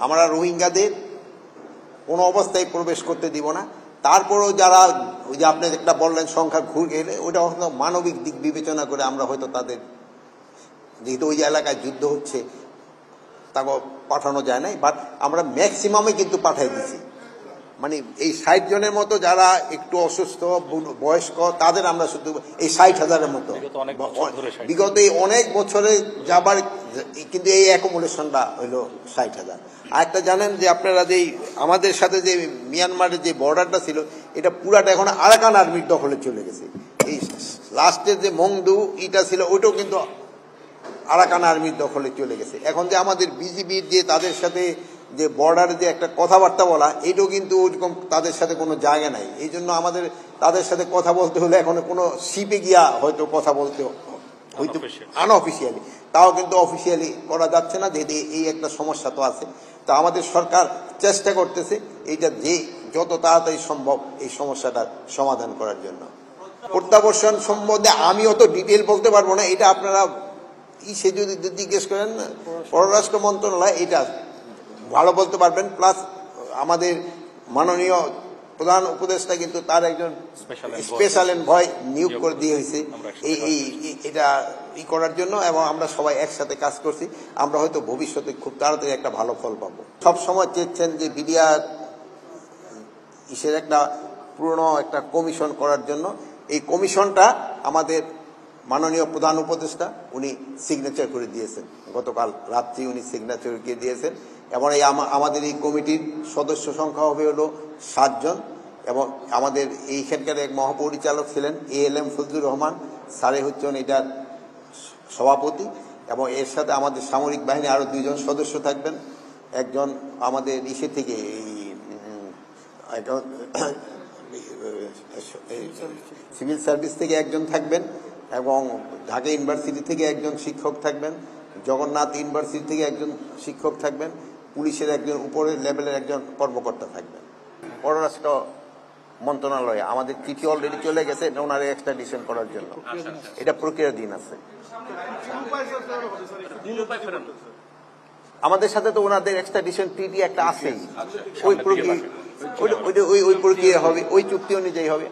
আমরা রোহিঙ্গাদের কোনো অবস্থায় প্রবেশ করতে দিব না। তারপরেও যারা ওই যে আপনি একটা বললেন সংখ্যা ঘুরে গেলে, ওইটা হয়তো মানবিক দিক বিবেচনা করে আমরা হয়তো তাদের, যেহেতু ওই এলাকায় যুদ্ধ হচ্ছে, তাকে পাঠানো যায় নাই, বাট আমরা ম্যাক্সিমামে কিন্তু পাঠাই দিছি। মানে এই 60 জনের মতো যারা একটু অসুস্থ বয়স্ক তাদের আমরা শুধু এই 60,000-এর মতো বিগত এই অনেক বছরে যাবার, কিন্তু এই অ্যাকোমোডেশনটা হইল 60,000। আর একটা জানেন যে আপনারা যে আমাদের সাথে যে মিয়ানমারের যে বর্ডারটা ছিল, এটা পুরাটা এখন আরাকান আর্মির দখলে চলে গেছে। এই লাস্টের যে মংদু ইটা ছিল, ওইটাও কিন্তু আরাকান আর্মির দখলে চলে গেছে। এখন যে আমাদের বিজিবির যে তাদের সাথে যে বর্ডারে যে একটা কথাবার্তা বলা, এটাও কিন্তু ওইরকম তাদের সাথে কোনো জায়গা নাই। এই জন্য আমাদের তাদের সাথে কথা বলতে হলে এখন কোনো শিপে গিয়া হয়তো কথা বলতে হয়তো আনঅফিসিয়ালি, তাও কিন্তু অফিসিয়ালি করা যাচ্ছে না, যেহেতু এই একটা সমস্যা তো আছে। তা আমাদের সরকার চেষ্টা করতেছে এইটা যে যত তাড়াতাড়ি সম্ভব এই সমস্যাটার সমাধান করার জন্য। প্রত্যাবর্ষণ সম্বন্ধে আমি অত ডিটেল বলতে পারবো না, এটা আপনারা সে যদি জিজ্ঞেস করেন পররাষ্ট্র মন্ত্রণালয় এটা ভালো বলতে পারবেন। প্লাস আমাদের মাননীয় প্রধান উপদেষ্টা কিন্তু তার একজন স্পেশাল এনভয় নিয়োগ করে দিয়ে হয়েছে এটা করার জন্য, এবং আমরা সবাই একসাথে কাজ করছি। আমরা হয়তো ভবিষ্যতে খুব তাড়াতাড়ি একটা ভালো ফল পাবো। সবসময় চেয়েছেন যে বিডিআর একটা পুরনো একটা কমিশন করার জন্য। এই কমিশনটা আমাদের মাননীয় প্রধান উপদেষ্টা উনি সিগনেচার করে দিয়েছেন, গতকাল রাত্রি উনি সিগনেচার করে দিয়েছেন। এবং এই আমাদের এই কমিটির সদস্য সংখ্যা হবে হলো 7 জন, এবং আমাদের এইখানকার এক মহাপরিচালক ছিলেন ALM ফজলুর রহমান স্যারে হচ্ছেন এটার সভাপতি, এবং এর সাথে আমাদের সামরিক বাহিনী আরো 2 জন সদস্য থাকবেন। একজন আমাদের ইসে থেকে সিভিল সার্ভিস থেকে একজন থাকবেন, এবং ঢাকা ইউনিভার্সিটি থেকে একজন শিক্ষক থাকবেন, জগন্নাথ ইউনিভার্সিটি থেকে একজন শিক্ষক থাকবেন, পুলিশের একজন উপরের লেভেলের একজন কর্মকর্তা থাকবেন। পররাষ্ট্র মন্ত্রণালয়ে আমাদের চিঠি অলরেডি চলে গেছে ওনার এক্সট্রাডিশন করার জন্য, এটা প্রক্রিয়াধীন আছে। আমাদের সাথে তো ওনাদের এক্সট্রাডিশন ট্রিটি একটা আছেই, ওই প্রক্রিয়া হবে, ওই চুক্তি অনুযায়ী হবে।